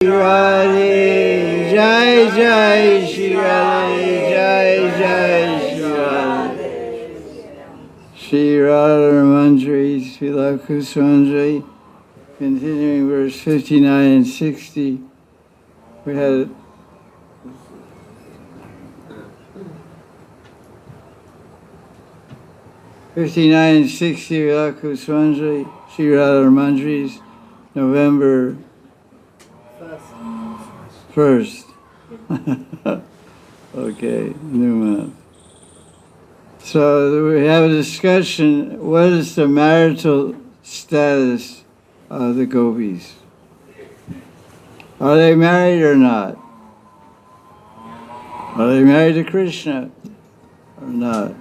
Radhe, Jai Jai Sri Radhe, Jai Jai Sri Radhe. Sri Radha and Her Manjaris, Vilapa Kusumanjali, continuing verse 59 and 60. We had 59 and 60, Vilapa Kusumanjali, Sri Radha and Her Manjaris, November 1st. Okay, new month. So we have a discussion, what is the marital status of the Gopis? Are they married or not? Are they married to Krishna or not?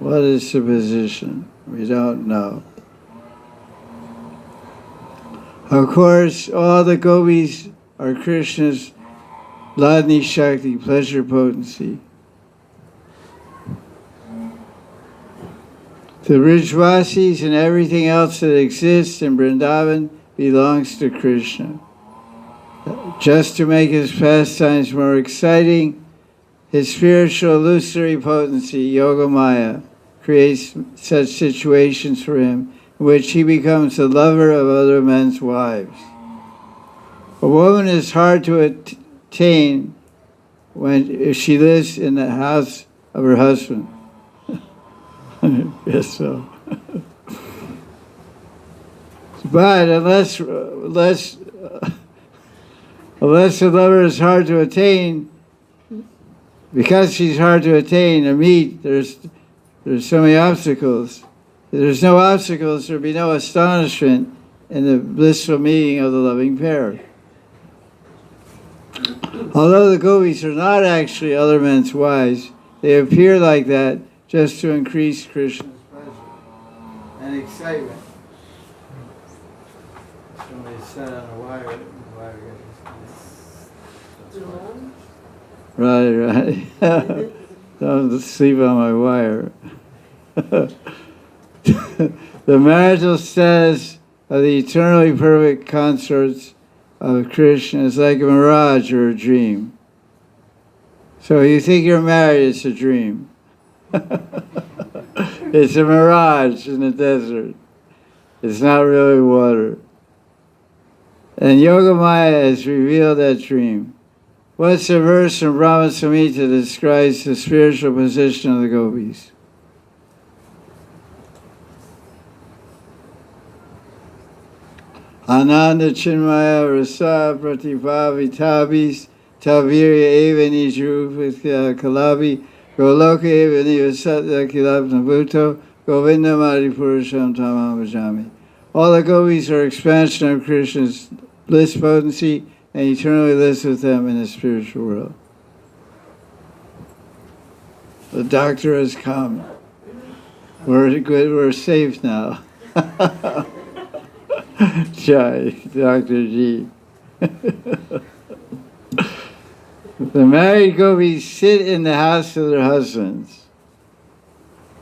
What is the position? We don't know. Of course, all the Gopis are Krishna's Ladni Shakti, pleasure potency. The Brijvasis and everything else that exists in Vrindavan belongs to Krishna. Just to make his pastimes more exciting, his spiritual illusory potency, Yogamaya, creates such situations for him in which he becomes the lover of other men's wives. A woman is hard to attain if she lives in the house of her husband. Yes, so. But unless the lover is hard to attain, because she's hard to attain or meet, there's so many obstacles. If there's no obstacles, there'd be no astonishment in the blissful meeting of the loving pair. Although the Gopis are not actually other men's wives, they appear like that just to increase Krishna's pleasure and excitement. Somebody sat on a wire. Right. Don't sleep on my wire. The marital status of the eternally perfect consorts of Krishna is like a mirage or a dream. So you think you're married, it's a dream. It's a mirage in the desert. It's not really water. And Yogamaya has revealed that dream. What's the verse from Brahma Samhita that describes the spiritual position of the Gopis? Ananda Chinmaya Rasa Pratibhavitabis Tavirya Eva Nijrupa Kalabi Goloka Eva Nivasatya Kilabna Bhuto Govinda Maripurusham Tamam Bhajami. All the Gopis are expansion of Krishna's bliss potency and eternally lives with them in the spiritual world. The doctor has come. We're good, we're safe now. Jai, Dr. G. The married Gopis sit in the house of their husbands.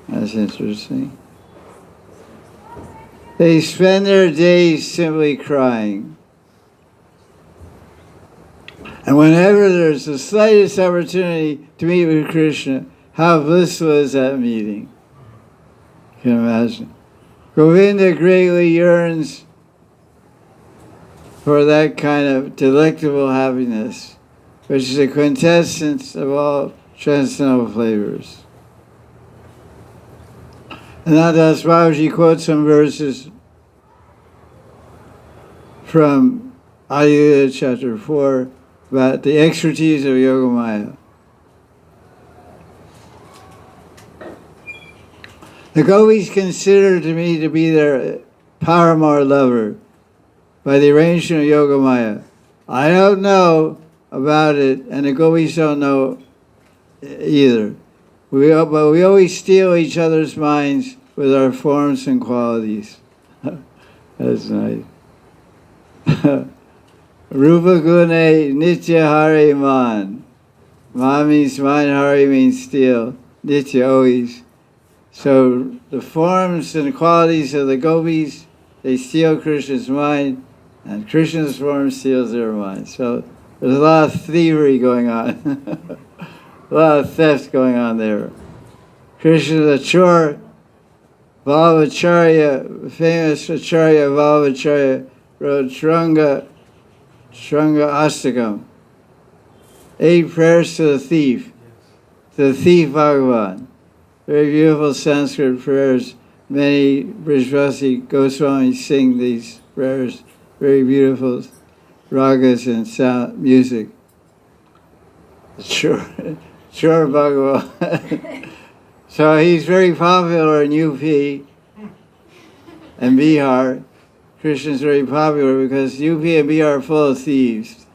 That's interesting. They spend their days simply crying. And whenever there's the slightest opportunity to meet with Krishna, how blissful is that meeting? You can imagine. Govinda greatly yearns for that kind of delectable happiness, which is a quintessence of all transcendental flavors. And now Das Babaji quotes some verses from Adi chapter 4 about the expertise of Yogamaya. The Gopis consider to me to be their paramour lover by the arrangement of Yogamaya. I don't know about it, and the Gopis don't know either. But we always steal each other's minds with our forms and qualities. That's nice. Rupa Gune Nitya Hari Man. Ma means mind, Hari means steal. Nitya, always. So the forms and qualities of the Gopis, they steal Krishna's mind, And Krishna's form steals their minds. So there's a lot of thievery going on. A lot of theft going on there. Krishna, the Chor, Valvacharya, famous Acharya Valvacharya, wrote Shranga Astakam, 8 prayers to the thief Bhagavan. Very beautiful Sanskrit prayers. Many Brijvasi Goswamis sing these prayers, very beautiful ragas and sound music. Sure Bhagavan. So he's very popular in UP and Bihar. Krishna's very popular because UP and Bihar are full of thieves.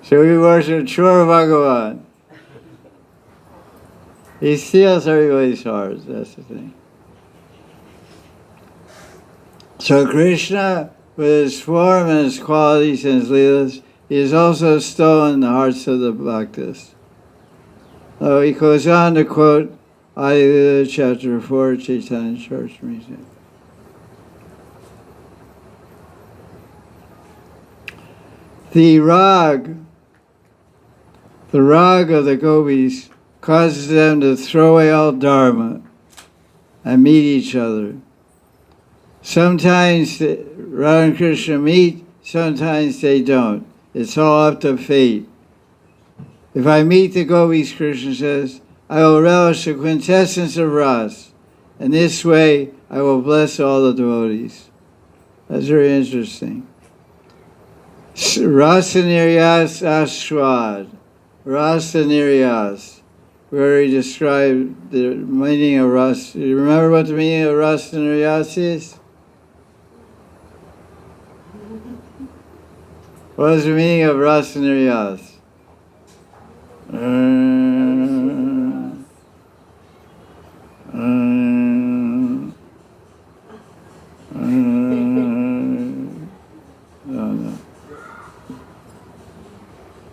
So we worship Chor Bhagavan. He steals everybody's hearts, that's the thing. So Krishna, with his form and his qualities and his leelas, he has also stolen the hearts of the bhaktas. So he goes on to quote Adi Lila chapter 4, Chaitanya Charitamrita. The rag of the gopis causes them to throw away all dharma and meet each other. Sometimes Radha and Krishna meet, sometimes they don't. It's all up to fate. If I meet the gopis, Krishna says, I will relish the quintessence of Ras. And this way, I will bless all the devotees. That's very interesting. Rasanirias Ashwad. Rasanirias. We already described the meaning of Ras. You remember what the meaning of Rasanirias is? What is the meaning of Rasanirias? No.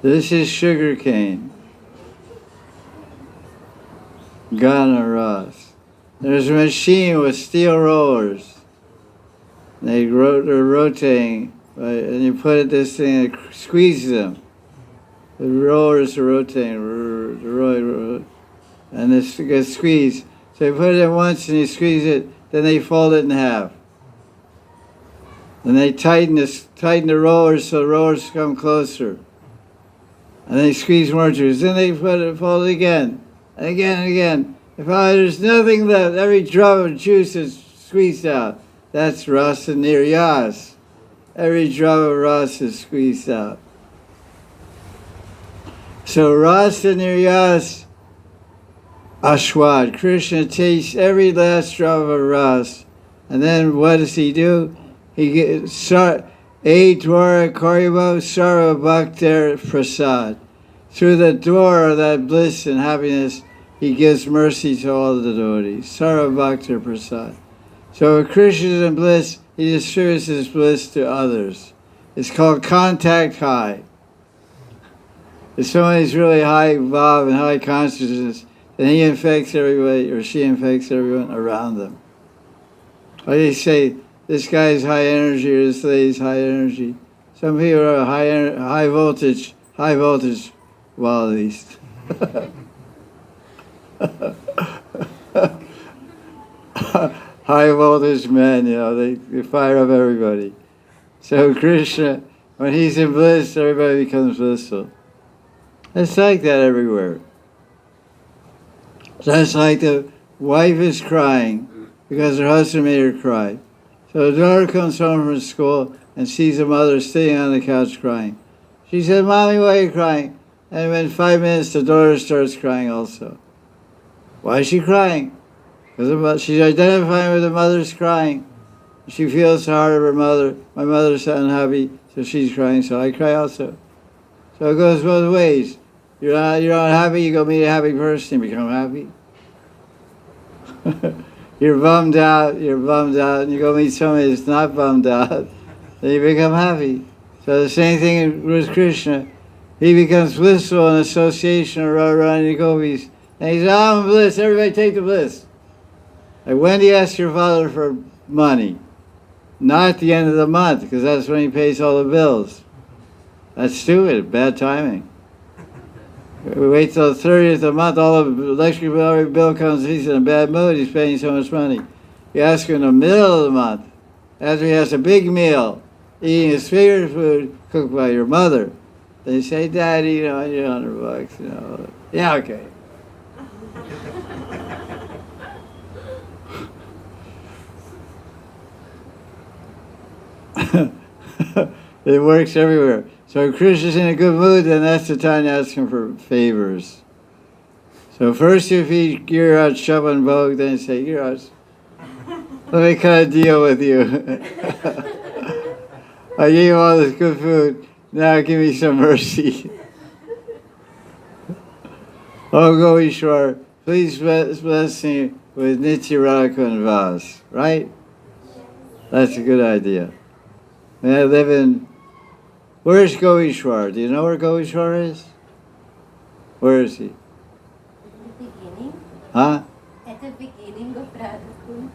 This is sugarcane. Ghana Ras. There's a machine with steel rollers. They're rotating, right? And you put this thing and squeeze them. The rollers are rotating, and this gets squeezed. So you put it in once and you squeeze it, then they fold it in half. And they tighten the rollers so the rollers come closer. And they squeeze more juice. Then they fold it again, and again and again. If there's nothing left, every drop of juice is squeezed out. That's rasa niryas. Every drop of rasa is squeezed out. So rasa niryas ashwad. Krishna tastes every last drop of ras. And then what does he do? He gets A Dwara Karibo Sarva Bhaktar Prasad. Through the door of that bliss and happiness, he gives mercy to all the devotees. Sarva Bhaktar Prasad. So if Krishna is in bliss, he distributes his bliss to others. It's called contact high. If somebody's really high vibe and high consciousness, then he infects everybody, or she infects everyone around them. Or they say, this guy's high energy, or this lady's high energy. Some people are high voltage qualities. High voltage men, they fire up everybody. So Krishna, when he's in bliss, everybody becomes blissful. It's like that everywhere. Just like the wife is crying because her husband made her cry. So the daughter comes home from school and sees the mother sitting on the couch crying. She said, Mommy, why are you crying? And in 5 minutes, the daughter starts crying also. Why is she crying? Because she's identifying with the mother's crying. She feels hard of her mother. My mother's unhappy, so she's crying, so I cry also. So it goes both ways. You're not happy, you go meet a happy person, you become happy. You're bummed out, and you go meet somebody that's not bummed out, then you become happy. So the same thing with Krishna. He becomes blissful in association of Radharani and the Gopis. And he says, I'm bliss, everybody take the bliss. Like when do you ask your father for money? not at the end of the month, because that's when he pays all the bills. That's stupid, bad timing. We wait till the 30th of the month, all the electric bill comes, he's in a bad mood, he's paying so much money. You ask him in the middle of the month, after he has a big meal, eating his favorite food cooked by your mother. They say, Daddy, you know, I need $100, you know. Yeah, okay. It works everywhere. So if Krishna's in a good mood, then that's the time to ask him for favors. So first you feed Giriraj Shaban Bhog, then you say, Giriraj, let me cut a deal with you. I gave you all this good food, now give me some mercy. Oh Goishwar, please bless me with Nitya Radha and Vas, right? That's a good idea. May I live in... Where's Goishwar? Do you know where Goishwar is? Where is he? At the beginning. Huh? At the beginning of Radha Kund.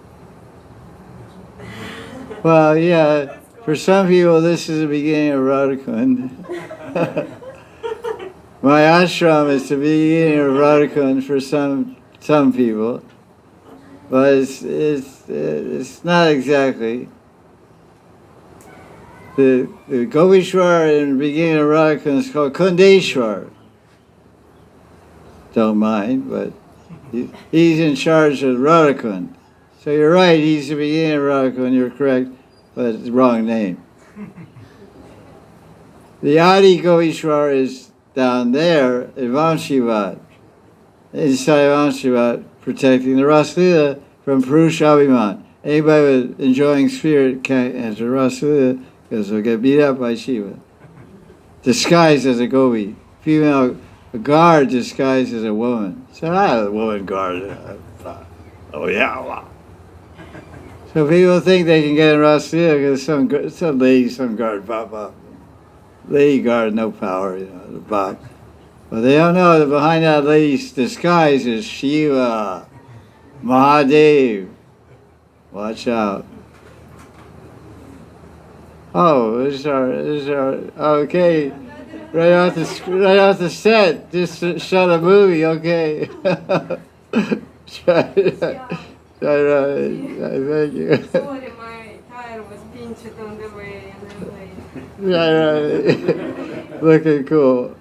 Well, yeah, for some people this is the beginning of Radhakund. My ashram is the beginning of Radhakund for some people, but it's not exactly. The Govishwar in the beginning of Radhakund is called Kundeshwar. Don't mind, but he's in charge of Radhakund. So you're right, he's the beginning of Radhakund, you're correct, but it's the wrong name. The Adi Govishwar is down there in Vamshivat, inside Vamshivat, protecting the Raslila from Purushabhiman. Anybody with enjoying spirit can't enter Raslila because they'll get beat up by Shiva. Disguised as a gopi. Female guard disguised as a woman. So a woman guard. Oh yeah, wow. So people think they can get in Raslila because some lady, some guard pop up. Lady guard, no power, you know, the box. But they don't know that behind that lady's disguise is Shiva, Mahadev. Watch out. Oh, this is our, okay. Right off the set, just shot a movie, okay. Thank you. Sorry, my tire was pinched on the way and then Right. Looking cool.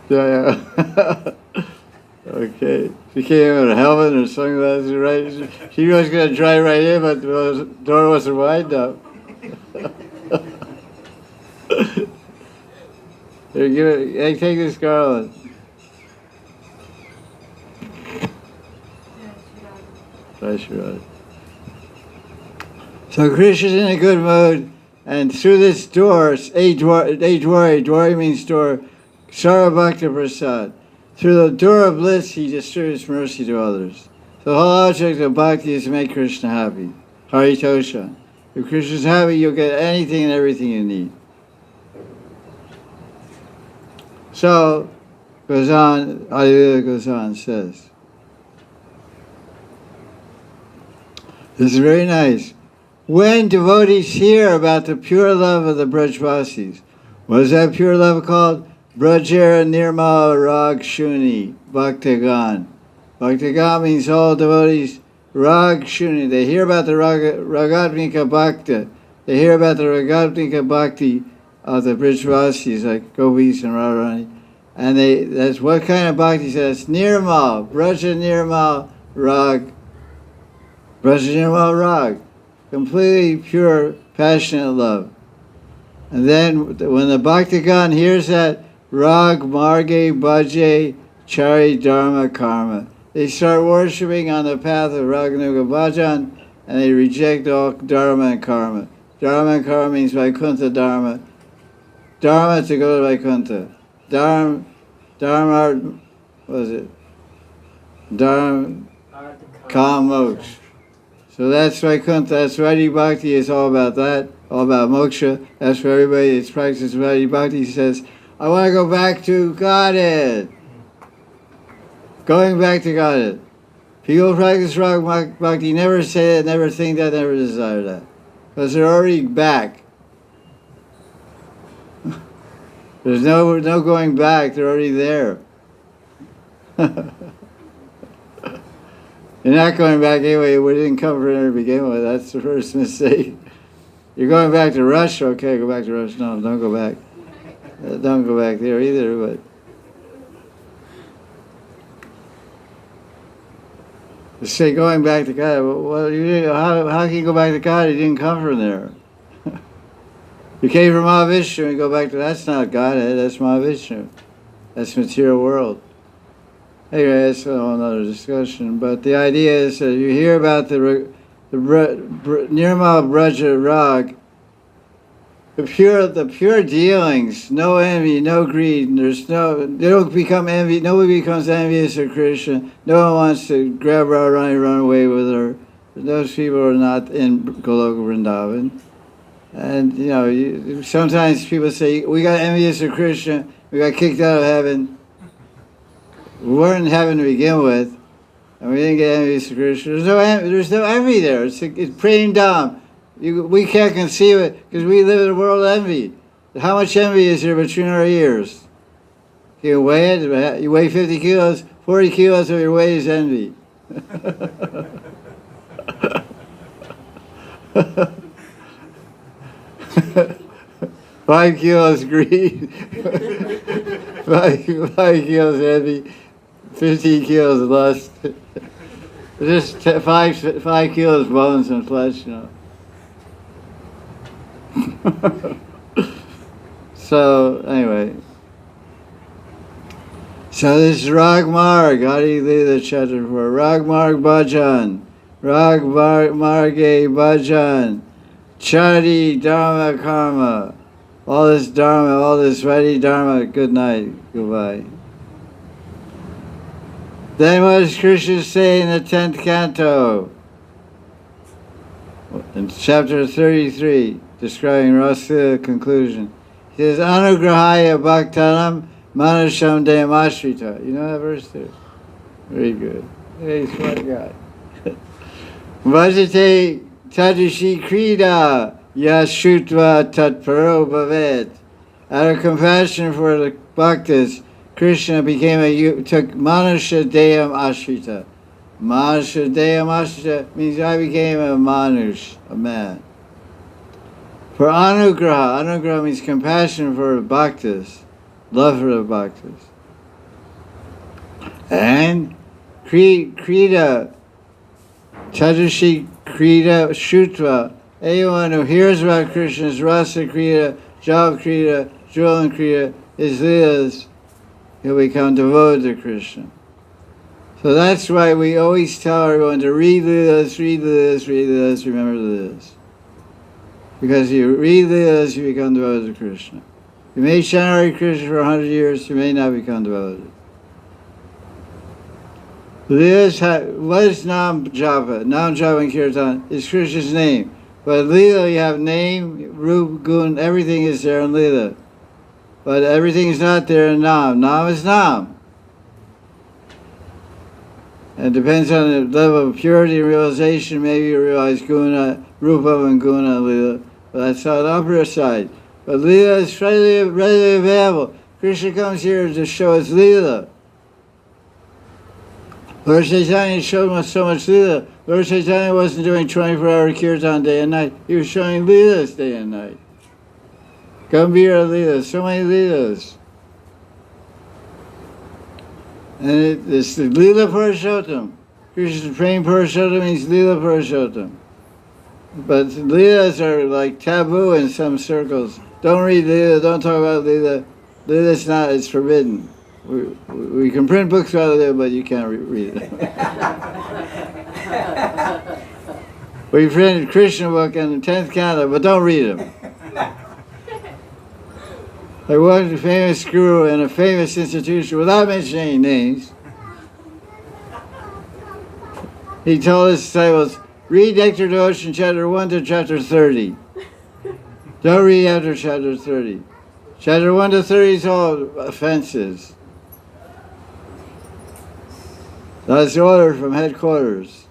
Yeah. Okay. She came in with a helmet and sunglasses, right? She was going to drive right in, but the door wasn't wide enough. Here, give it. Hey, take this garland. Jai Sri Radhe. So Krishna's in a good mood, and through this door, Dwari means door, Sarabhakta Prasad. Through the door of bliss, he distributes mercy to others. The whole object of bhakti is to make Krishna happy. Haritosha. If Krishna's happy, you'll get anything and everything you need. So, goes on, Adivila goes on, says, this is very nice. When devotees hear about the pure love of the Brajvasis, what is that pure love called? Brajera Nirmal Rag Shuni, Bhaktagan. Bhaktagan means all devotees, Rag Shuni. They hear about the Ragatmika Bhakta. They hear about the Ragatmika Bhakti of the Brajvasis, like Gopis and Radharani. And that's what kind of bhakti says? Nirmal, Braja Nirmal Rag. Braja Nirmal Rag. Completely pure, passionate love. And then when the Bhaktagan hears that, Rag, Marge, Bhaje, Chari, Dharma, Karma. They start worshipping on the path of Raganuga Bhajan, and they reject all Dharma and Karma. Dharma and Karma means Vaikuntha Dharma. Dharma to go to Vaikuntha. Dharma, what is it? Dharma, Kam, Moksha. So that's Vaikuntha, that's Vaidhi Bhakti, is all about that, all about moksha. That's for everybody that's practicing Vaidhi Bhakti. He says, I want to go back to Godhead. Going back to Godhead. People practice rag bhakti, never say that, never think that, never desire that. Because they're already back. There's no going back, they're already there. You're not going back anyway, we didn't come from there to begin with, that's the first mistake. You're going back to Russia, okay, go back to Russia. No, don't go back. Don't go back there either, but to say going back to God, well, how can you go back to God? You didn't come from there. You came from Mahavishnu and go back to, that's not Godhead, that's Mahavishnu. That's material world. Anyway, that's a whole other discussion. But the idea is that you hear about the Nirmal Braja Rag, the pure dealings, no envy, no greed, they don't become envy, nobody becomes envious of Krishna, no one wants to grab Radharani and run away with her. Those people are not in Goloka Vrindavan. And, sometimes people say, we got envious of Krishna, we got kicked out of heaven. We weren't in heaven to begin with, and we didn't get envious of Krishna. There's no envy there. It's praying down. We can't conceive it because we live in a world of envy. How much envy is there between our ears? You weigh it. You weigh 50 kilos. 40 kilos of your weight is envy. 5 kilos greed. 5 kilos envy. 15 kilos lust. Just 5 kilos bones and flesh, So, anyway. So this is Rag Marg, Adi Lila Chapter 4. Rag Marg Bhajan. Rag Marge Bhajan. Chadi Dharma Karma. All this Dharma, all this ready Dharma. Good night. Goodbye. Then what does Krishna say in the 10th canto? In chapter 33, describing Rasa conclusion. He says, Anugrahaya Bhaktanam Manusham Deyam Ashrita. You know that verse there? Very good. Very smart guy. Vajate Tajishi Krida Yashutva Tatparo Bhavet. Out of compassion for the bhaktas, Krishna took Manusha Deyam Ashrita. Manusha Deyam Ashrita means I became a Manush, a man. For Anugraha means compassion for the bhaktas, love for the bhaktas. And Krida, Chadushi Krida Shutva, anyone who hears about Krishna's Rasa Krida, Jal Krida, Julan Krida, his Leelas, he'll become devoted to Krishna. So that's why we always tell everyone to read Leelas, remember Leelas. Because you read Leelas, you become devoted to Krishna. You may chant Hare Krishna for 100 years, you may not become devoted. Leelas, what is Nam Japa? Nam Japa and Kirtan is Krishna's name. But Leela, you have name, Rup, Gun, everything is there in Leela. But everything is not there in Nam. Nam is Nam. And it depends on the level of purity and realization. Maybe you realize Guna, Rupa and Guna Leela. But that's on the upper side. But Leela is readily available. Krishna comes here to show us Leela. Lord Chaitanya showed us so much Leela. Lord Chaitanya wasn't doing 24-hour kirtan day and night. He was showing Leelas day and night. Gambhira Leelas, so many Leelas. And it's the Leela Purushottam. Krishna's Prem Purushottam means Leela Purushottam. But Leelas are like taboo in some circles. Don't read Leela, don't talk about Leela. Leela's not, it's forbidden. We can print books about it, but you can't read it. We printed Krishna book in the 10th canto, but don't read them. There was a famous guru in a famous institution, without mentioning names. He told his disciples, read Nectar Devotion chapter 1 to chapter 30. Don't read after chapter 30. Chapter 1 to 30 is all offenses. That's the order from headquarters.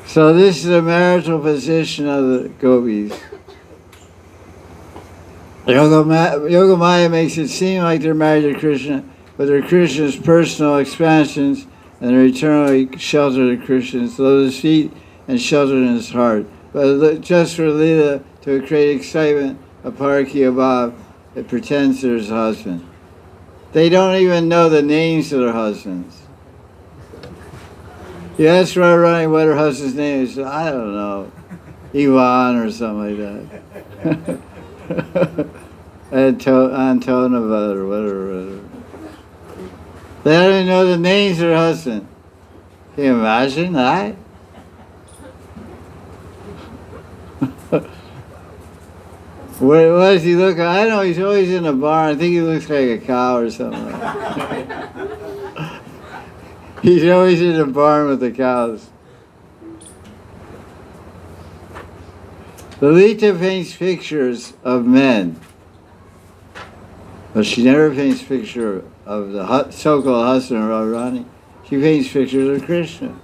So this is the marital position of the gopis. Yogamaya makes it seem like they're married to Krishna, but they're Krishna's personal expansions, and they're eternally sheltered to Krishna's lotus feet and sheltered in his heart. But just for Leela to create excitement, a Paraki Abhav, it pretends they're his husband. They don't even know the names of their husbands. You ask Radharani what her husband's name is, I don't know, Ivan or something like that. Antonova or whatever. They don't even know the names of their husband. Can you imagine that? What does he look like? I don't know, he's always in a barn. I think he looks like a cow or something. He's always in a barn with the cows. Lalita paints pictures of men, but she never paints picture of the so-called husband of Radharani. She paints pictures of Krishna.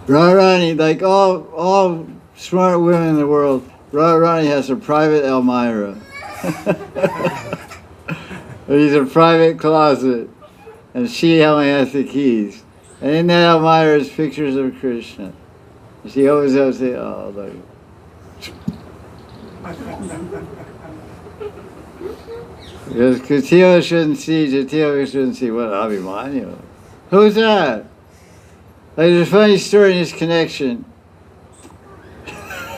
Radharani, like all smart women in the world, Radharani has a private Elmira. He's a private closet, and she only has the keys. And in that Elmira is pictures of Krishna. She always has to say, oh, look. Because Kutila shouldn't see, Jatila shouldn't see. What, Abhimanyu? Who's that? Like, there's a funny story in this connection.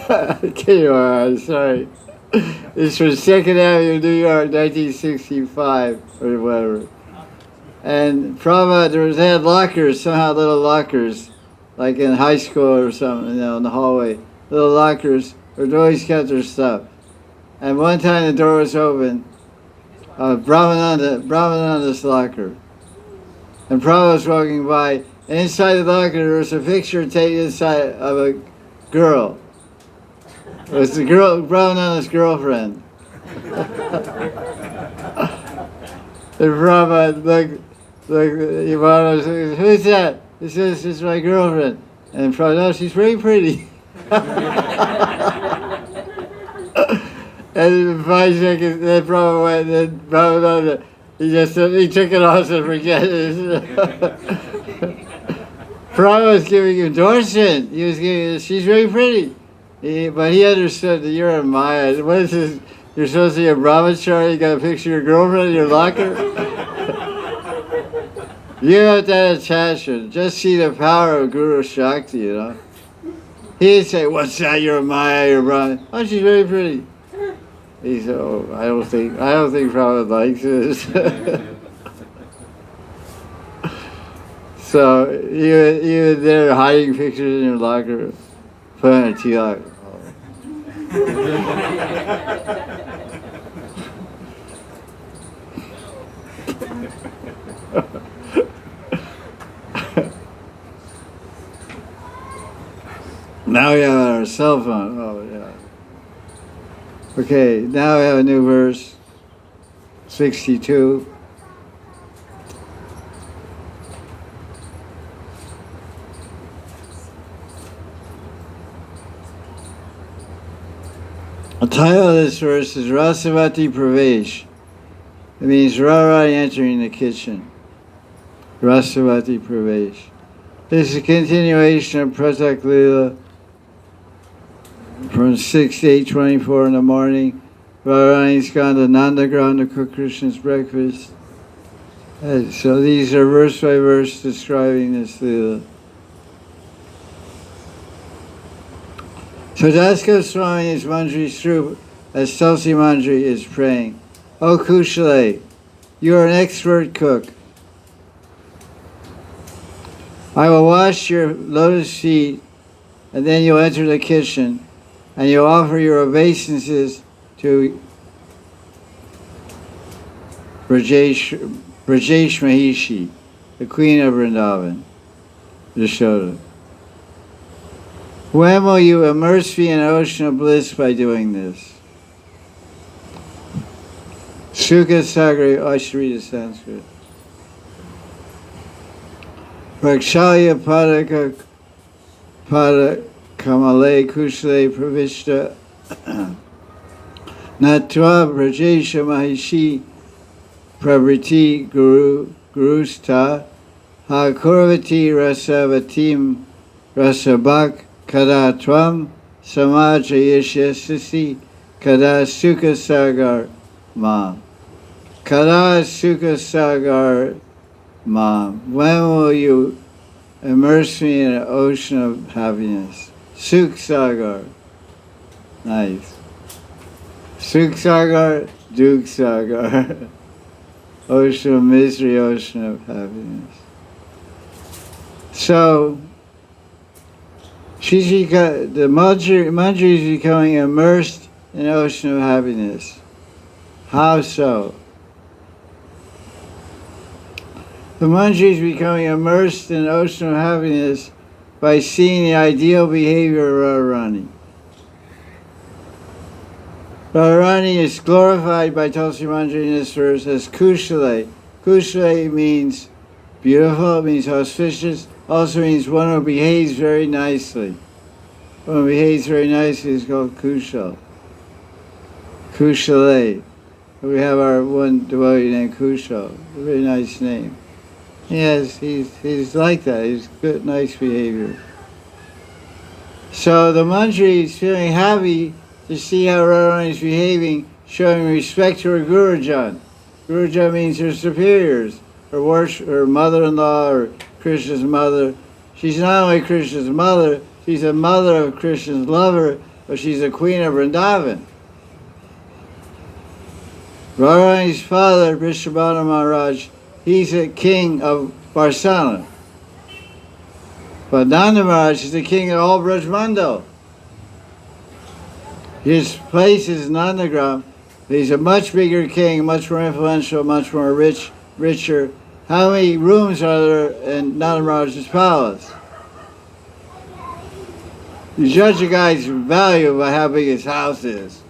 Sorry. It's from 2nd Avenue, New York, 1965, or whatever. And Prabhupada, they had lockers, somehow little lockers, like in high school or something, in the hallway. Little lockers where they always kept their stuff. And one time the door was open, Brahmananda's locker. And Prabhupada was walking by, and inside the locker there was a picture taken inside of a girl. It was the girl, Brahmananda's girlfriend. And Prabhupada looked, Ivana says, who's that? He says, it's my girlfriend. And Prabhupada, oh, she's very pretty. And in 5 seconds, then Prabhupada went, then Brahmananda, he took it off and forget it. Prabhupada was giving endorsement. He was giving, she's very pretty. But he understood that you're a Maya. What is this? You're supposed to be a brahmachari, you got a picture of your girlfriend in your locker? You have that attachment. Just see the power of Guru Shakti, you know. He'd say, what's that, you're a Maya, you're a Brahman. Oh, she's very pretty. He said, oh, I don't think Prabhupada likes this. So even there hiding pictures in your locker, putting a tilak. Now we have our cell phone. Oh, yeah. Okay, now we have a new verse, 62. The title of this verse is Rasavati Pravesh. It means Radharani entering the kitchen. Rasavati Pravesh. This is a continuation of Pratak Leela from 6 to 8:24 in the morning. Radharani's gone to Nandagram to cook Krishna's breakfast. So these are verse by verse describing this Leela. So Das Goswami is Manjari's troop as Tulsi Manjari is praying. O Kushale, you are an expert cook. I will wash your lotus feet, and then you'll enter the kitchen, and you'll offer your obeisances to Brajesh Mahishi, the queen of Vrindavan, Yashoda. When will you immerse me in an ocean of bliss by doing this? Sukha Sagar, I should read the Sanskrit. Rakshalya Padaka Pada Kamale Kushale Pravishta Natva Brajesha Mahishi Pravriti Gurusta Ha Kuravati Rasavatim Rasabak Kada Tvam Samaja Yeshyasisi Kada Sukha Sagar Mam. Kada Sukha Sagar Mam. When will you immerse me in an ocean of happiness? Sukh Sagar. Nice. Sukh Sagar, Dukh Sagar. Ocean of misery, ocean of happiness. So, the Manjari is becoming immersed in an ocean of happiness. How so? The Manjari is becoming immersed in an ocean of happiness by seeing the ideal behavior of Radharani. Radharani is glorified by Tulsi Manjari in this verse as Kushale. Kushale means beautiful, it means auspicious, also means one who behaves very nicely. One who behaves very nicely is called Kushal. Kushale. We have our one devotee named Kushal, a very nice name. Yes, he's like that. He's good, nice behavior. So the Manjari is feeling happy to see how Radharani is behaving, showing respect to her Gurujan. Gurujan means her superiors, her mother-in-law, or Krishna's mother. She's not only Krishna's mother, she's a mother of Krishna's lover, but she's a queen of Vrindavan. Radharani's father, Vrishabhana Maharaj, he's a king of Barsana. But Nanda Maharaj is the king of all Brajmandal. His place is Nandagram. He's a much bigger king, much more influential, much more richer. How many rooms are there in Nanda Maharaj's palace? You judge a guy's value by how big his house is.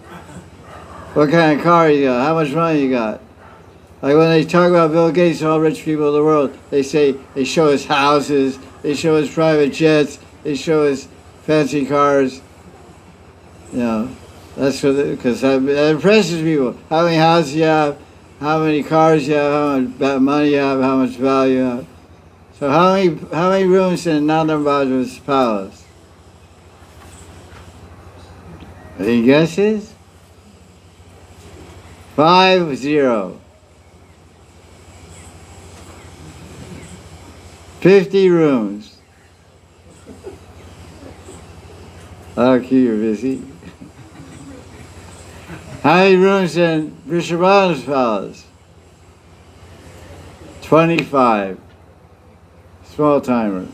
What kind of car you got, how much money you got. Like when they talk about Bill Gates and all rich people in the world, they show his houses, they show his private jets, they show his fancy cars. You know, that's because that impresses people. How many houses you have, how many cars you have, how much money you have, how much value you have. So how many rooms in Nanda Maharaj's palace? Any guesses? 50. 50 rooms. Okay, you're busy. How many rooms in Vrishabhana's palace? 25. Small timer.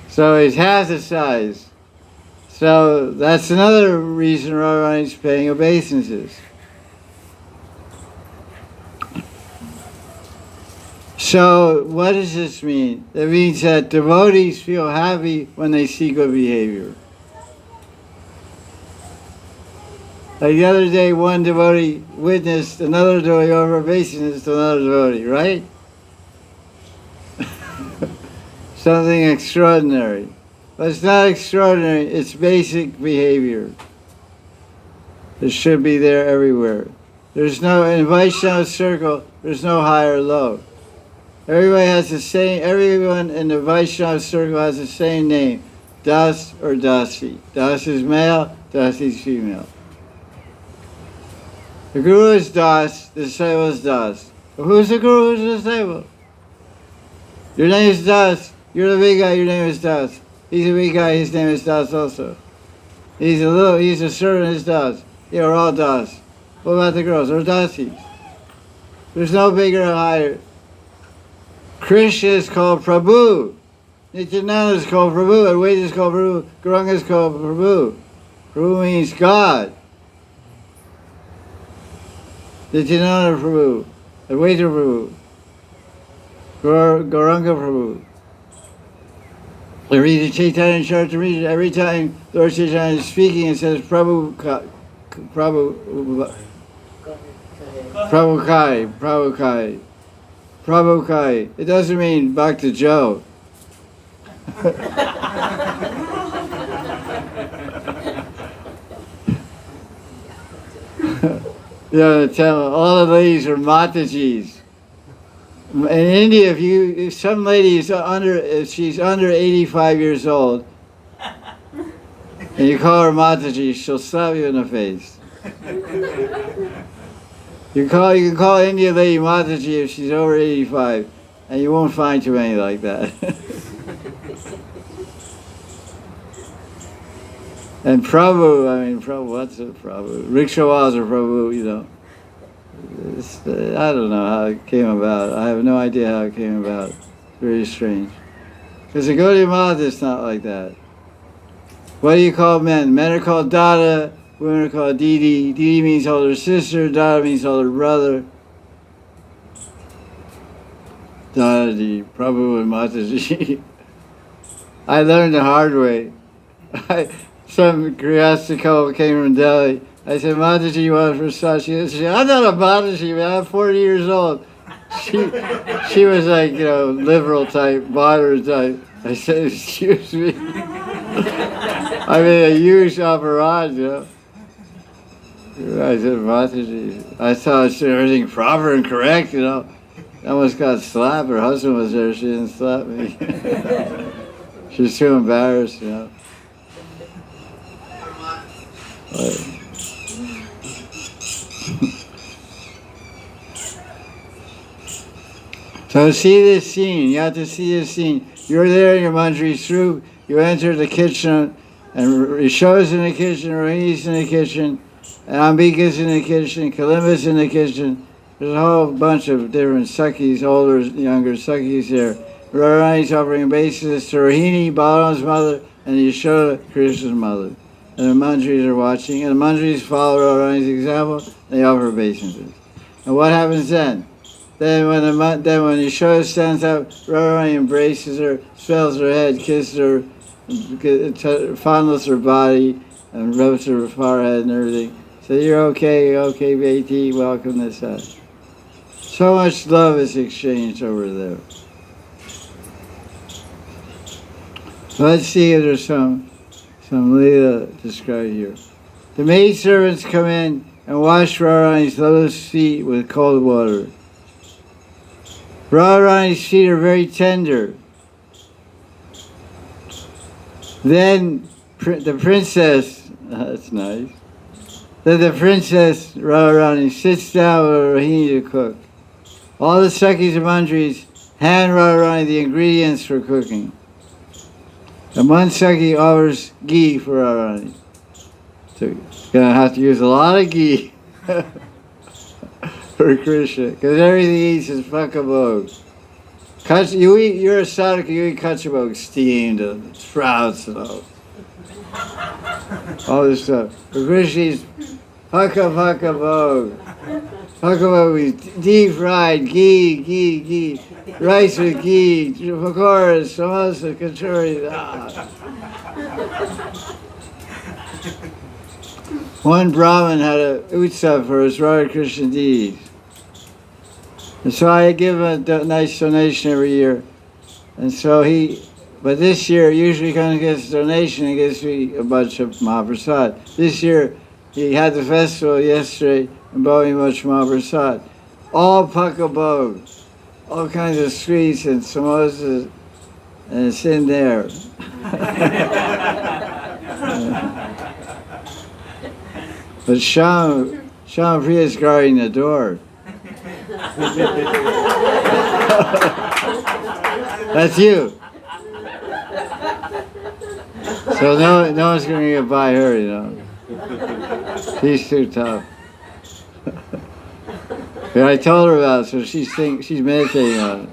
So he's half the size. So that's another reason Radharani's paying obeisances. So what does this mean? It means that devotees feel happy when they see good behavior. Like the other day, one devotee witnessed another devotee offer obeisance to another devotee, right? Something extraordinary. But it's not extraordinary, it's basic behavior. It should be there everywhere. There's no, in Vaishnava circle, there's no high or low. Everyone in the Vaishnava circle has the same name, Das or Dasi. Das is male, Dasi is female. The Guru is Das, the disciple is Das. But who's the Guru, who's the disciple? Your name is Das, you're the big guy, your name is Das. He's a big guy, his name is Das also. He's a servant, his Das. Yeah, we're all Das. What about the girls? They're Dasis. There's no bigger or higher. Krishna is called Prabhu. Nityananda is called Prabhu. Advaita is called Prabhu. Gauranga is called Prabhu. Prabhu means God. Nityananda Prabhu. Advaita Prabhu. Gauranga Prabhu. You read the Chaitanya Charitamrita, every time Lord Chaitanya is speaking, it says Prabhu Prabhukai. It doesn't mean Bhakta Joe. Tell all the ladies are Matajis. In India, if some lady is if she's under 85 years old, and you call her Mataji, she'll slap you in the face. You can call India lady Mataji if she's over 85, and you won't find too many like that. And Prabhu, what's it, Prabhu? Rickshawas or Prabhu, I don't know how it came about. I have no idea how it came about. It's very strange. Because the Gaudiya Math is not like that. What do you call men? Men are called Dada, women are called Didi. Didi means older sister, Dada means older brother. Dada, Prabhu and Mataji. I learned the hard way. Some Grihastha couple came from Delhi. I said, Mataji, you want Versace? She said, I'm not a Mataji, man. I'm 40 years old. She was like, liberal type, moderate type. I said, excuse me. I mean, a huge operage, I said, Mataji. I thought she did everything proper and correct, I almost got slapped. Her husband was there. She didn't slap me. She was too embarrassed, So see this scene. You have to see this scene. You're there, your manjari's through. You enter the kitchen, and Risho's in the kitchen, Rohini's in the kitchen, and Ambika's in the kitchen, Kalimba's in the kitchen. There's a whole bunch of different Sakhis, older, younger Sakhis there. Radharani's offering obeisances to Rohini, Balaram's mother, and Yashoda, Krishna's mother. And the manjaris are watching, and the manjaris follow Radharani's example. They offer obeisances. And what happens then? Then when Yashoda stands up, Radharani embraces her, spells her head, kisses her, fondles her body, and rubs her forehead and everything. So you're okay, Beti, welcome this house. So much love is exchanged over there. So let's see if there's some Leela described here. The maidservants come in and wash Radharani's lotus feet with cold water. Radharani's feet are very tender. Then the princess, that's nice. Then the princess Radharani sits down with Rohini to cook. All the Sakhis and manjaris hand Radharani the ingredients for cooking. And one Sakhi offers ghee for Radharani. So you're going to have to use a lot of ghee for Krishna, because everything he eats is pakabhog. You're a sadhaka, you eat kachabhog, steamed, and sprouts and all this stuff. For Krishna eats pakabhog. Pakabhog is deep fried, ghee, rice with ghee, pakoras, samosa, kachori. One Brahmin had a utsav for his Radha Krishna deities. And so I give him a nice donation every year. And so but this year, usually comes and gets a donation and gives me a bunch of Mahaprasad. This year, he had the festival yesterday and brought me much Mahaprasad. All pakabhog, all kinds of sweets and samosas, and it's in there. But Shama Priya is guarding the door. That's you. So no one's going to get by her, She's too tough. But I told her about it, so she's meditating on it.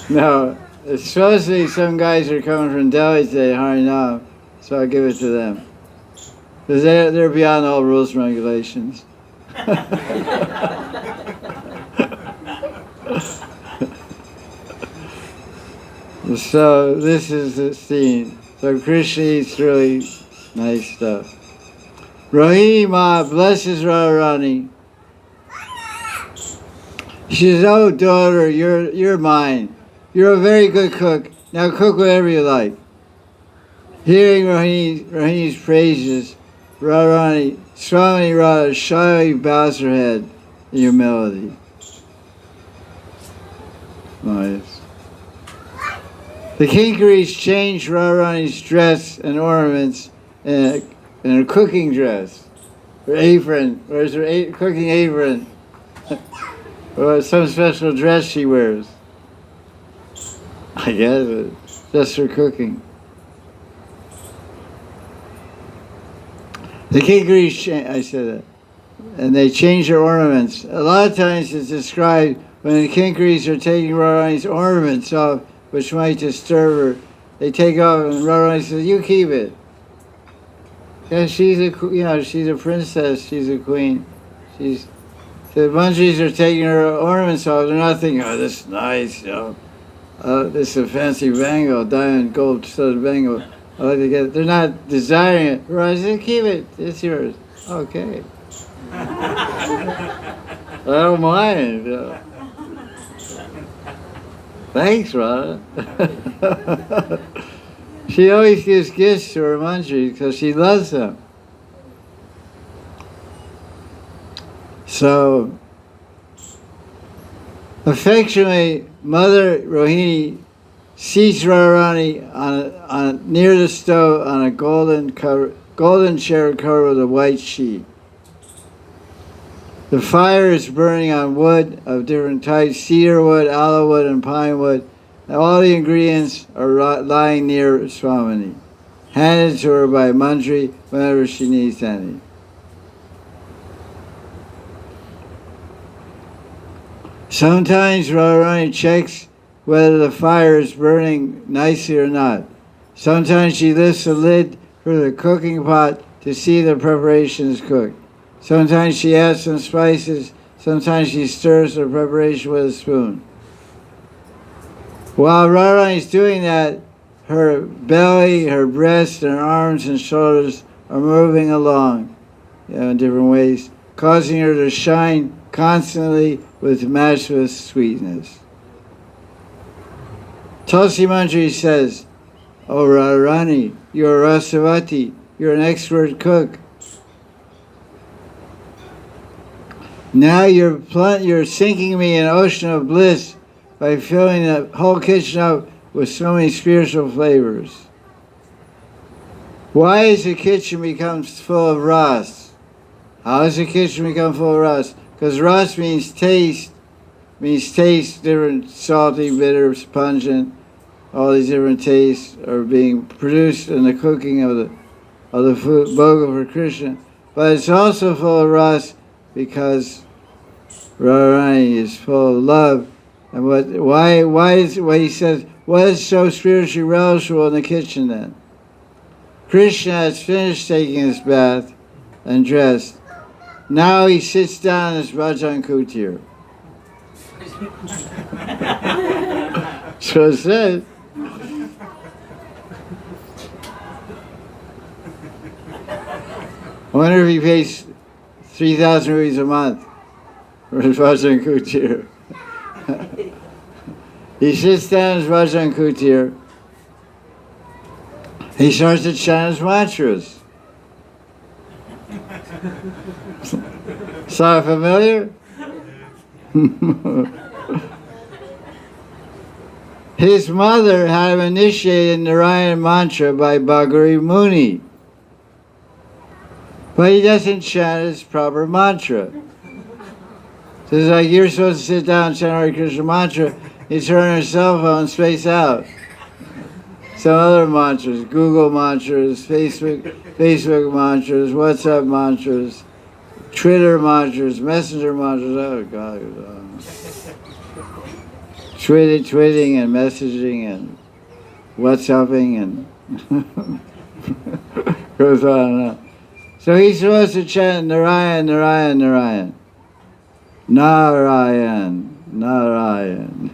Now, supposedly some guys are coming from Delhi today, Harinam, so I'll give it to them. Because they're beyond all rules and regulations. So this is the scene. So Krishna eats really nice stuff. Rohini Ma blesses Radharani. She says, "Oh daughter, you're mine. You're a very good cook. Now cook whatever you like." Hearing Rohini's praises, Radharani, Swami Radha shyly bows her head in humility. Nice. The kinkaries changed Radharani's dress and ornaments in her cooking dress. Her apron, where's her cooking apron? Or some special dress she wears. I guess it's just for cooking. The kinkaries, I said that, and they change their ornaments. A lot of times it's described when the kinkaries are taking Radharani's ornaments off, which might disturb her. They take off, and Radharani says, "You keep it." Yeah, she's a princess. She's a queen. The Manjaris are taking her ornaments off. They're not thinking, "Oh, this is nice. This is a fancy bangle, diamond, gold studded bangle. I like to get it." They're not desiring it. Radharani says, "Keep it. It's yours." Okay. I don't mind. Thanks, Radha. She always gives gifts to her Manjaris because she loves them. So, affectionately, Mother Rohini seats Radharani near the stove on a golden chair covered with a white sheet. The fire is burning on wood of different types: cedar wood, aloe wood, and pine wood. And all the ingredients are lying near Swamini, handed to her by Manjari whenever she needs any. Sometimes Radharani checks whether the fire is burning nicely or not. Sometimes she lifts the lid for the cooking pot to see the preparation is cooked. Sometimes she adds some spices. Sometimes she stirs the preparation with a spoon. While Radharani is doing that, her belly, her breast, and her arms and shoulders are moving along in different ways, causing her to shine constantly with matchless sweetness. Tulsi Manjari says, "Oh Radharani, you're a Rasavati, you're an expert cook. Now you're sinking me in an ocean of bliss by filling the whole kitchen up with so many spiritual flavors. Why has the kitchen become full of ras? How has the kitchen become full of ras? Because ras means taste, different salty, bitter, pungent. All these different tastes are being produced in the cooking of the food, bhoga for Krishna. But it's also full of ras because Radharani is full of love. And what he says, what is so spiritually relishable in the kitchen then? Krishna has finished taking his bath and dressed. Now he sits down in his Rajan Kutir. So it says. I wonder if he pays 3,000 rupees a month for his Rajan Kutir. He sits down in his Rajan Kutir. He starts to chant his mantras. Sound familiar? His mother had him initiated in the Narayan mantra by Bhagari Muni. But he doesn't chant his proper mantra. So it's like you're supposed to sit down and chant Hare Krishna mantra, you turn your cell phone, space out. Some other mantras, Google mantras, Facebook mantras, WhatsApp mantras, Twitter mantras, Messenger mantras, oh God. Tweeting and messaging and WhatsApping and goes on and on. So he's supposed to chant Narayan, Narayan, Narayan. Narayan, Narayan.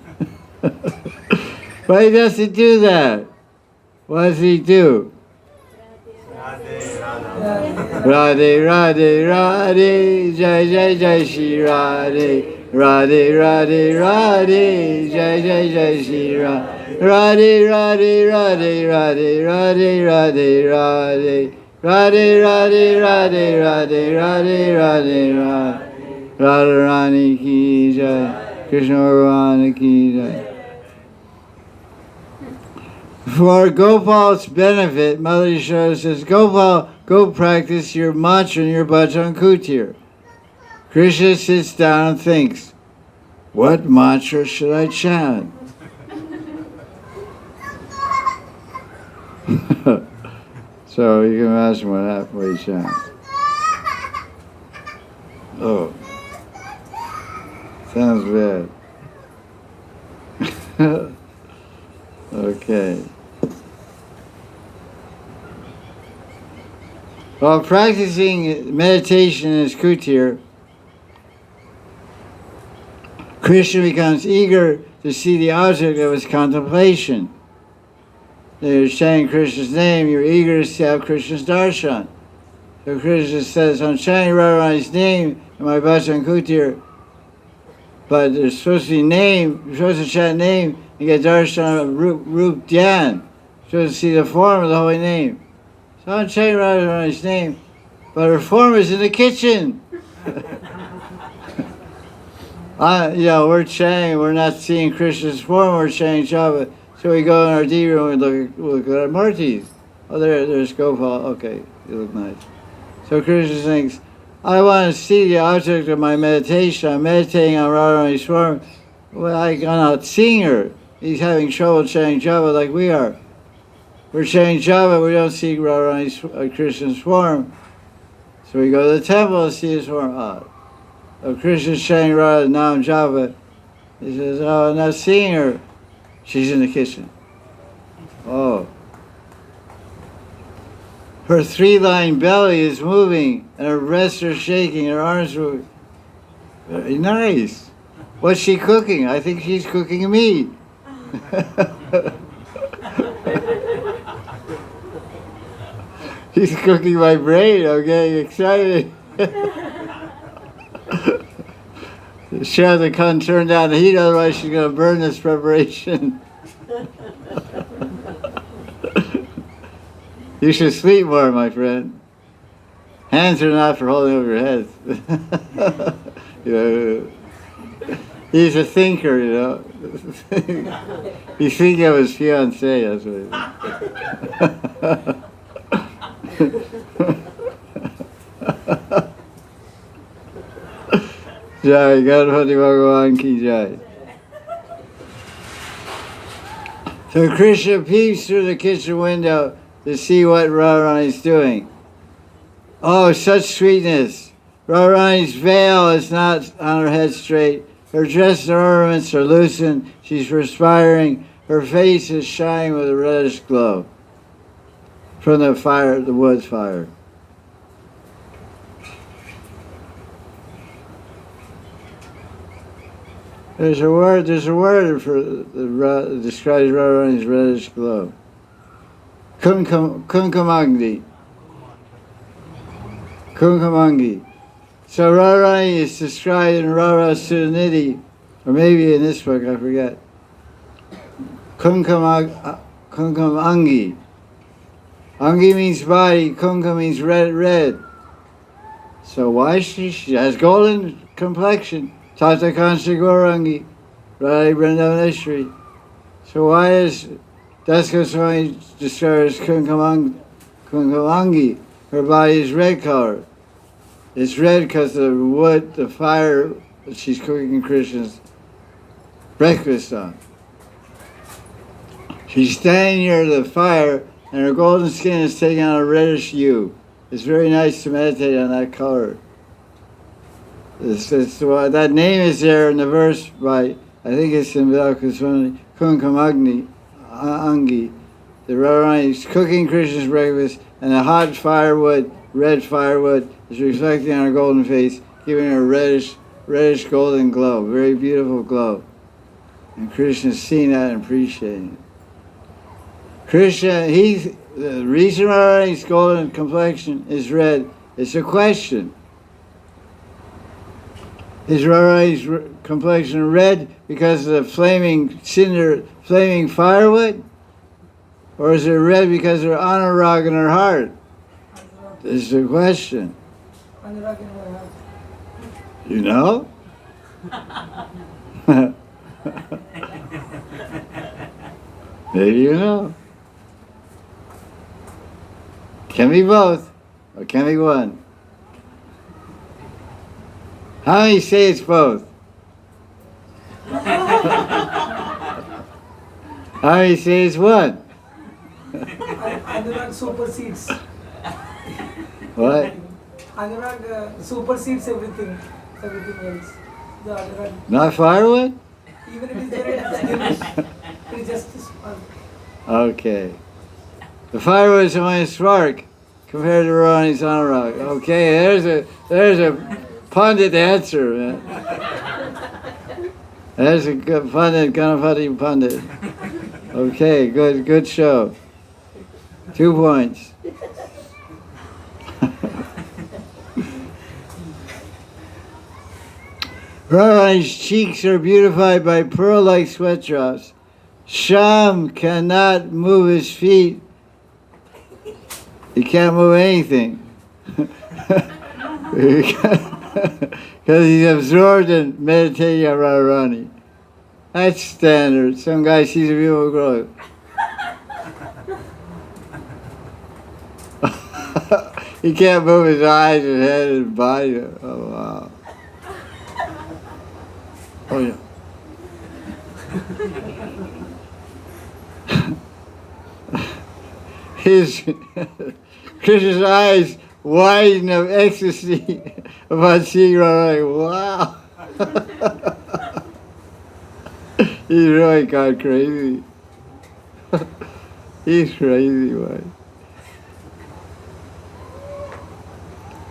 But he doesn't do that. What does he do? Radhe, Radhe, Radhe, Jai, Jai, Jai Sri Radhe. Radhe, Radhe, Radhe, Jai, Jai, Jai Sri Radhe. Radhe, Radhe, Radhe, Radhe, Radhe, Radhe, Radhe. Radhe, Radhe, Radhe, Radhe, Radhe, Radhe, Radhe. Radharani ki jai, Krishna Bhagavan ki jai. For Gopal's benefit, Mother Yashoda says, Gopal, go practice your mantra and your bhajan kutir. Krishna sits down and thinks, what mantra should I chant? So you can imagine what happened when he chants. Oh, sounds bad. Okay. While practicing meditation in his kutir, Krishna becomes eager to see the object of his contemplation. You're chanting Krishna's name, you're eager to have Krishna's darshan. So Krishna says, I'm chanting Radharani's name in my bhajan kutir, but there's supposed to be name, you're supposed to chant name and get darshan of Rup Dhyan. You're supposed to see the form of the holy name. So I'm chanting Radharani's name, but her form is in the kitchen. We're chanting, we're not seeing Krishna's form, we're chanting Java. So we go in our D room and look at our Murtis. Oh, there's Gopal. Okay, you look nice. So Krishna thinks, I want to see the object of my meditation. I'm meditating on Radharani's form. Well, I'm not seeing her. He's having trouble chanting Java like we are. We're chanting Java, we don't see Radharani's Krishna's form. So we go to the temple to see his form. So Krishna's chanting Radha Nam Java. He says, oh, I'm not seeing her. She's in the kitchen. Oh. Her three-line belly is moving, and her breasts are shaking, her arms are moving. Very nice. What's she cooking? I think she's cooking meat. She's cooking my brain. I'm getting excited. She hasn't turned down the heat, otherwise she's going to burn this preparation. You should sleep more, my friend. Hands are not for holding over your head. He's a thinker, you know. He's thinking of his fiancée, that's what he is. Jai, Ganpati Bhagavan ki jai. So Krishna peeps through the kitchen window to see what Radharani's doing. Oh, such sweetness. Radharani's veil is not on her head straight. Her dress and ornaments are loosened. She's perspiring. Her face is shining with a reddish glow from the fire, the wood fire. There's a word for describes Radharani's reddish glow. Kunkumangi. Kunkumangi. So Radharani is described in Radha Sudhanidhi, or maybe in this book, I forget. Kunkumangi. Angi means body, kunkum means red. So why she has golden complexion. Tata Kansa Gaurangi, Radha Vrindavaneshwari. So why is Das Goswami described as Kunkumangi? Her body is red color. It's red because of the wood, the fire that she's cooking Krishna's breakfast on. She's standing near the fire and her golden skin is taking on a reddish hue. It's very nice to meditate on that color. That name is there in the verse by, I think it's in Vilapa Kusumanjali, Kunkumangi, Angi. The Radharani is cooking Krishna's breakfast, and the hot firewood, red firewood, is reflecting on her golden face, giving her a reddish golden glow, very beautiful glow. And Krishna's seeing that and appreciating it. Krishna, the reason Radharani's golden complexion is red is a question. Is Radharani's complexion red because of the flaming cinder, flaming firewood? Or is it red because of her anurag in her heart? This is the question. You know? Maybe you know. Can be both, or can be one. How many say it's both? How many say it's one? Anurag supersedes. What? Anurag supersedes everything else. The Anurag, Not firewood? even if it is there, it is just a spark. Okay. The firewood is only a spark compared to Radharani's anurag. Okay, there's a pundit answer, man. There's a good pundit, Ganapati pundit. Okay, good show. 2 points. Radharani's cheeks are beautified by pearl-like sweat drops. Sham cannot move his feet. He can't move anything. Because he's absorbed in meditating on Radharani. That's standard. Some guy sees a beautiful girl. He can't move his eyes and head and body. Oh, wow. Oh, yeah. His Krishna's eyes widen of ecstasy about seeing Radharani. Wow. He's really gone crazy. He's crazy, man.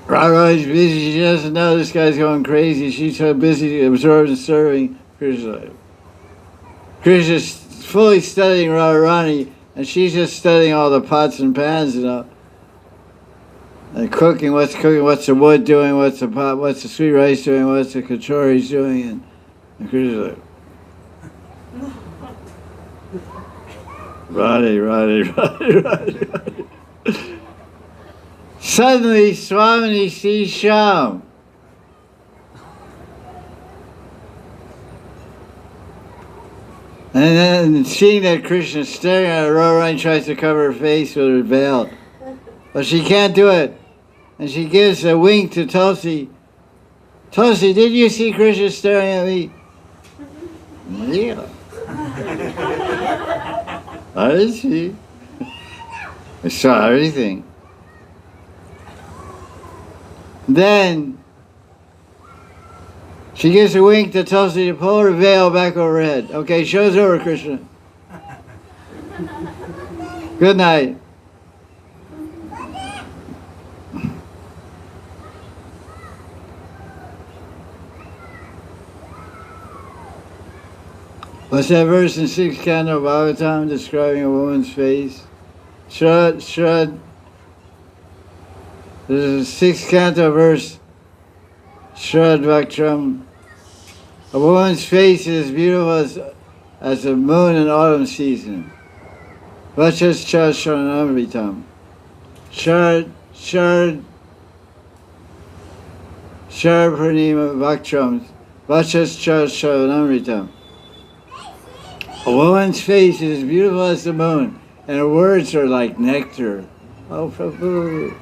Radharani's busy. She doesn't know this guy's going crazy. She's so busy absorbed in serving Krishna. Krishna's fully studying Radharani, and she's just studying all the pots and pans, you know. And cooking, what's the wood doing, what's the pot, what's the sweet rice doing, what's the kachori's doing, and Krishna's like, Radhe. Suddenly, Swamini sees Shyam. And then, seeing that Krishna is staring at her, Radharani tries to cover her face with her veil. But she can't do it. And she gives a wink to Tulsi. Tulsi, did you see Krishna staring at me? Yeah. I did see. I saw everything. Then she gives a wink to Tulsi to pull her veil back over her head. Okay, show's over, Krishna. Good night. What's that verse in 6th canto of Bhagavatam describing a woman's face? Shrad. There's a 6th canto verse, Shrad Vaktram. A woman's face is as beautiful as the moon in autumn season. Vachas cha sharanamritam. Shard pranima vaktram. Vachas cha sharanamritam. A woman's face is as beautiful as the moon, and her words are like nectar. Oh, Prabhu,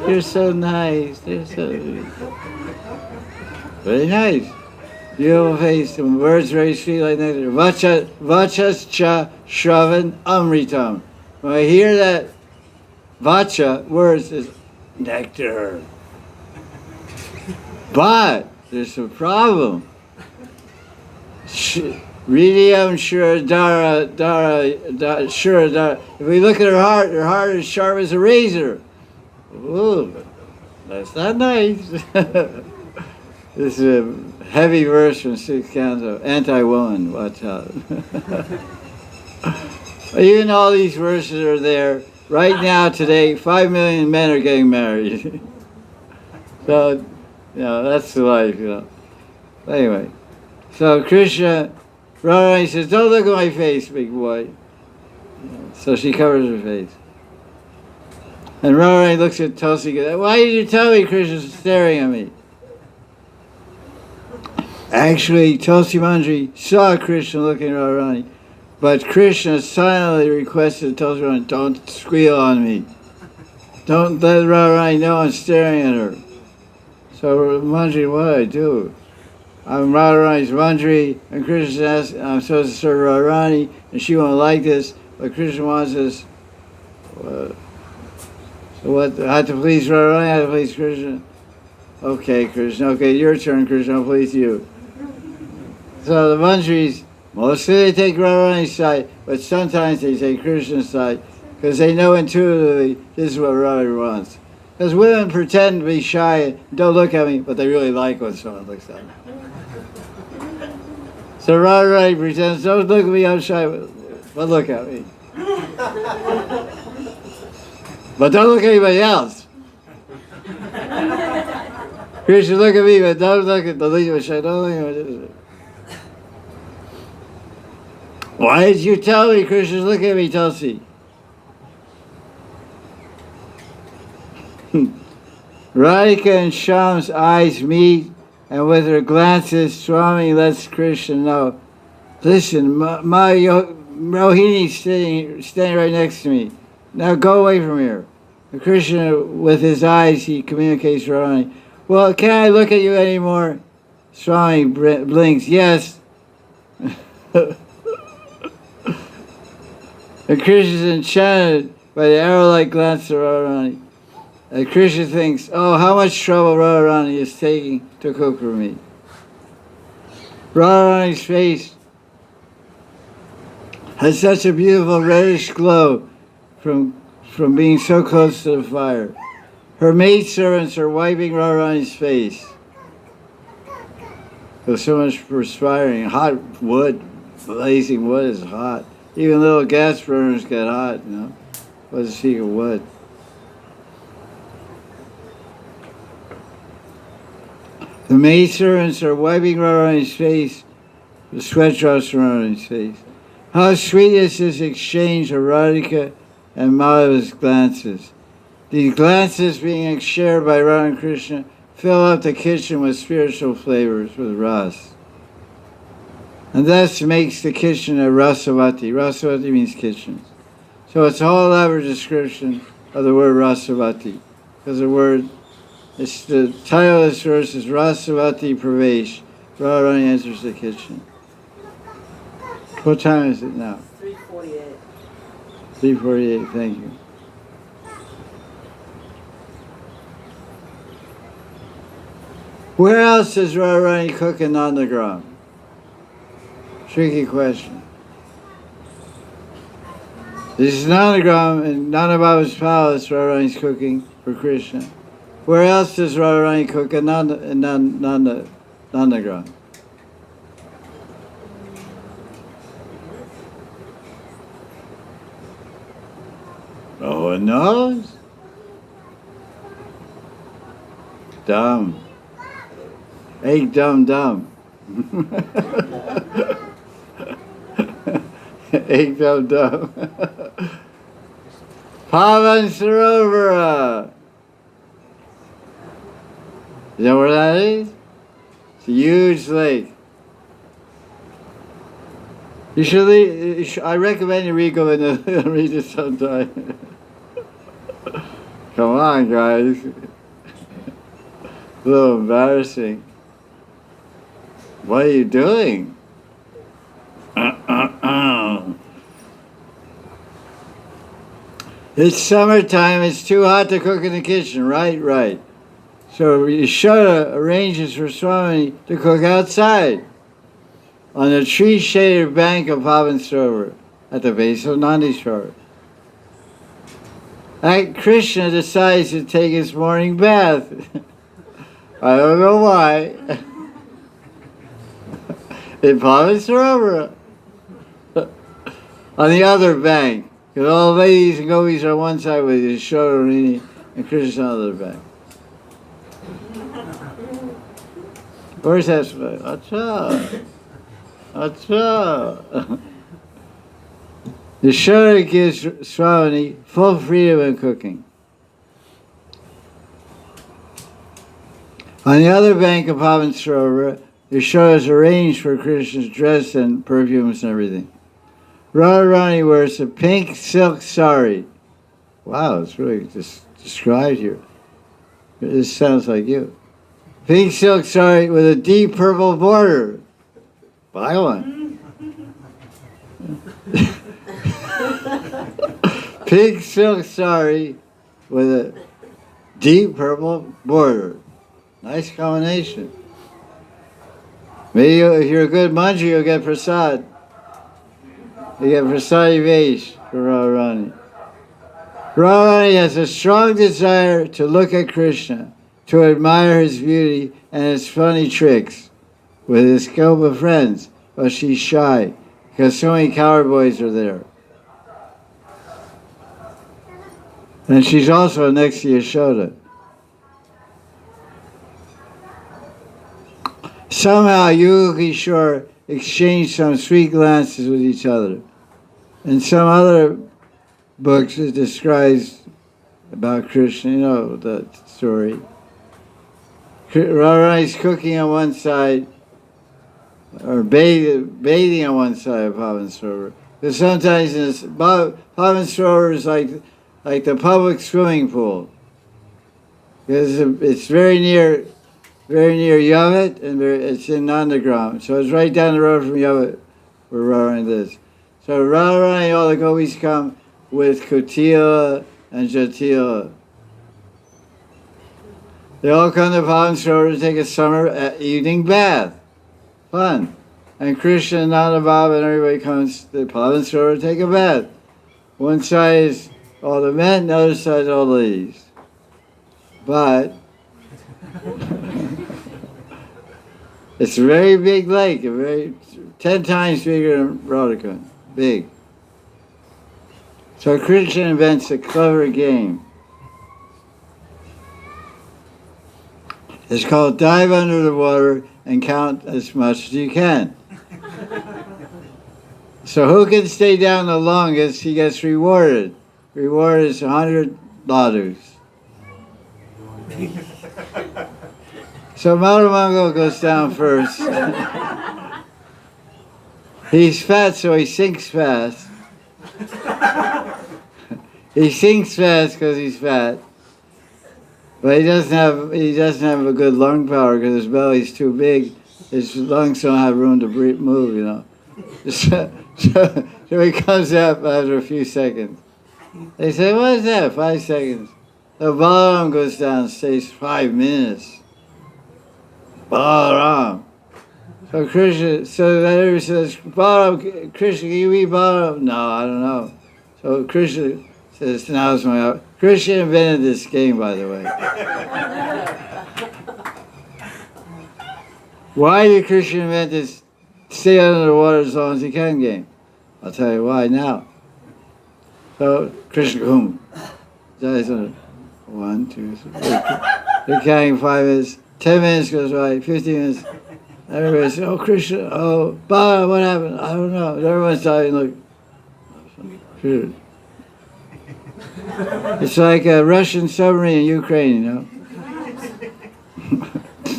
you're so nice. You're so very nice. Beautiful face, and words very sweet like nectar. Vachas cha shravan amritam. When I hear that vacha, words is nectar. But there's a problem. Ridiyam Shuradara. If we look at her heart is sharp as a razor. Ooh, that's not nice. This is a heavy verse from 6th canto, anti-woman, watch out. Even all these verses are there. Right now, today, 5 million men are getting married. So, that's the life, Anyway, so Krishna, Radharani says, don't look at my face, big boy. So she covers her face. And Radharani looks at Tulsi and goes, why did you tell me Krishna's staring at me? Actually, Tulsi Manjari saw Krishna looking at Radharani, but Krishna silently requested Tulsi Manjari, don't squeal on me. Don't let Radharani know I'm staring at her. So Manjari, what do I do? I'm Radharani's Manjari, and Krishna asks, I'm supposed to serve Radharani, and she won't like this, but Krishna wants us. So what? I have to please Radharani, I have to please Krishna. Okay, Krishna. Okay, your turn, Krishna. I'll please you. So the Manjaris, mostly they take Radharani's side, but sometimes they take Krishna's side, because they know intuitively this is what Radharani wants. Because women pretend to be shy and don't look at me, but they really like when someone looks at me. So Radharani pretends, don't look at me, I'm shy, but look at me. But don't look at anybody else. Krishna, look at me, but don't look at the leader. Don't look at me. Why did you tell me, Krishna? Look at me, Tulsi. Radhika and Shyam's eyes meet, and with her glances, Swami lets Krishna know, listen, my Rohini's standing right next to me. Now go away from here. And Krishna, with his eyes, he communicates to Radharani. Well, can I look at you anymore? Swami blinks, yes. And Krishna's enchanted by the arrow-like glance of Radharani. And Krishna thinks, oh, how much trouble Radharani is taking to cook for me. Radharani's face has such a beautiful reddish glow from being so close to the fire. Her maidservants are wiping Radharani's face. There's so much perspiring. Hot wood, blazing wood is hot. Even little gas burners get hot, What's the secret of wood? The maidservants are wiping Radharani's face, the sweat drops from Radharani's face. How sweet is this exchange of Radhika and Madhava's glances. These glances being shared by Radha and Krishna fill up the kitchen with spiritual flavors, with ras. And thus makes the kitchen a rasavati. Rasavati means kitchen. So it's a whole elaborate description of the word rasavati. Because the title of this verse is Rasavati Pravesh. Radharani enters the kitchen. What time is it now? 3:48. 3:48, thank you. Where else does Radharani cook in Nandagram? Tricky question. This is Nandagram, in Nanda Baba's palace, Radharani's cooking for Krishna. Where else does Radharani cook in Nandagram? No one knows? Dumb. Egg dumb. Egg dumb. Pavan Sarovara. You know where that is? It's a huge lake. You should I recommend you read it sometime. Come on, guys. A little embarrassing. What are you doing? It's summertime, it's too hot to cook in the kitchen, right? Right. So Yashoda arranges for Swami to cook outside on a tree-shaded bank of Pavan Sarovar at the base of Nandishwar. Krishna decides to take his morning bath. I don't know why. In Pavan Sarovar. On the other bank. Because all the ladies and gopis are on one side with Radharani and Krishna on the other bank. Where's that? Acha. Acha. Yashoda gives Sravani full freedom in cooking. On the other bank of Pavan Sarovar, Yashoda is arranged for Krishna's dress and perfumes and everything. Radharani wears a pink silk sari. Wow, it's really just described here. This sounds like you. Pink silk sari with a deep purple border. Buy one. Pink silk sari with a deep purple border. Nice combination. Maybe if you're a good manji, you'll get prasad. You get prasadi vesh for Radharani. Radharani has a strong desire to look at Krishna, to admire his beauty and his funny tricks with his group of friends, but she's shy because so many coward boys are there. And she's also next to Yashoda. Somehow Yugakishore exchanged some sweet glances with each other. In some other books it describes about Krishna, you know that story. Radharani's cooking on one side, or bathing on one side of Pavan Sarovar. Because sometimes Pavan Sarovar is like the public swimming pool. Because it's very near Yavat, and it's in Nandagram. So it's right down the road from Yavat, where Radharani lives. So Radharani, all the gopis come with Kutila and Jatila. They all come to Pavan Sarovar to take a summer evening bath. Fun. And Krishna and Nanda Baba and everybody comes to Pavan Sarovar to take a bath. One side is all the men, the other side is all the ladies. But it's a very big lake, 10 times bigger than Radhakund. Big. So Krishna invents a clever game. It's called dive under the water and count as much as you can. So who can stay down the longest, he gets rewarded. Reward is 100 ladus. So Madhumangal goes down first. He's fat, so he sinks fast. He sinks fast because he's fat. But he doesn't have a good lung power because his belly's too big. His lungs don't have room to move, you know. So he comes up after a few seconds. They say, what is that? 5 seconds. So Balaram goes down, stays 5 minutes. Balaram. So Krishna, so that everybody says, Balaram, Krishna, can you eat Balaram? No, I don't know. So Krishna says, now it's my hour. Krishna invented this game, by the way. Why did Krishna invent this stay under the water as long as he can game? I'll tell you why now. So Krishna, boom. 1, 2, 3. They're counting 5 minutes. 10 minutes goes by, 15 minutes. Everybody says, oh, Krishna, oh, Bala, what happened? I don't know. And everyone's talking, look. It's like a Russian submarine in Ukraine, you know.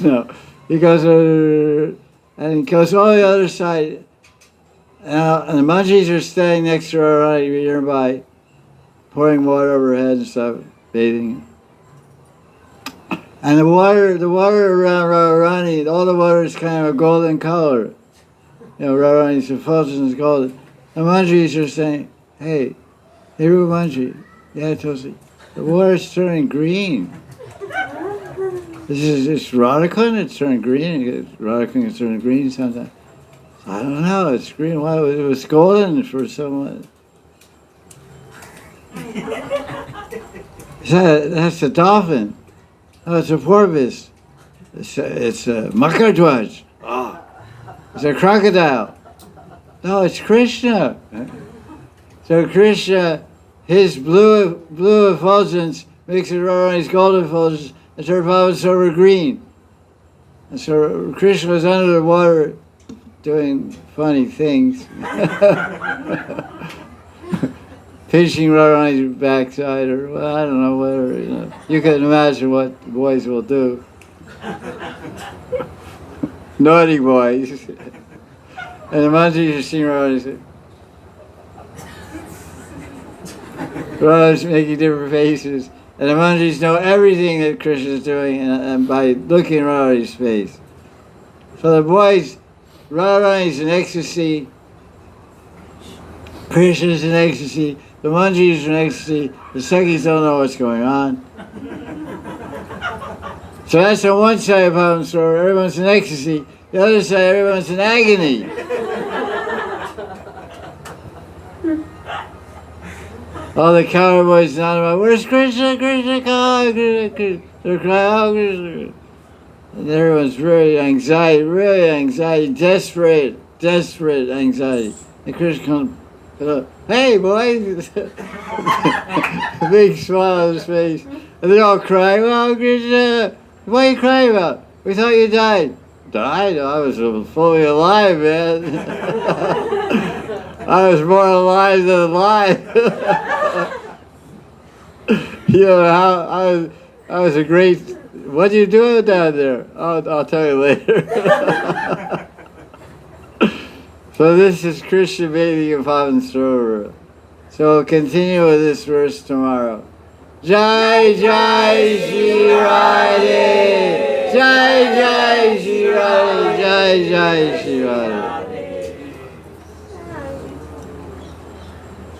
No. He goes, and he goes all the other side. And the Manjis are staying next to Radharani nearby, pouring water over her head and stuff, bathing. And the water around Radharani, all the water is kind of a golden color. You know, Radharani's effulgence is golden. The Manjis are saying, hey Manji, yeah, Tosi, the water's turning green. It's Radhakund, it's turning green. Radhakund is turning green sometimes. I don't know, it's green. Why? It was golden for someone. That's a dolphin. Oh, it's a porpoise. It's a makardwaj. Oh, it's a crocodile. No, it's Krishna. So Krishna, his blue effulgence mixed with Radharani's golden effulgence and turned Baba Sarva green. And so Krishna was under the water doing funny things. Pinching Radharani's backside, or well, I don't know, whatever. You can imagine what boys will do. Naughty boys. And the Manjaris are seeing Radharani. Radharani's making different faces. And the Manjaris know everything that Krishna is doing and by looking at Radharani's face. So the boys, Radharani's in ecstasy, Krishna's in ecstasy, the Manjaris are in ecstasy, the Sakhis don't know what's going on. So that's on one side of Bhavan Story, everyone's in ecstasy. The other side, everyone's in agony. All the cowboys and all, where's Krishna? Krishna, come, Krishna. They're crying, oh, Krishna. And everyone's really anxiety, desperate anxiety. And Krishna comes, hey boys! A big smile on his face. And they're all crying, oh Krishna, what are you crying about? We thought you died. Died? I was fully alive, man. I was more alive than alive. You know, I was a great, what are you doing down there? I'll tell you later. So this is Krishna bathing in Pavan Sarovar. So we'll continue with this verse tomorrow. Jai Jai Sri Radhe, Jai Jai Sri Radhe, Jai Jai Sri Radhe.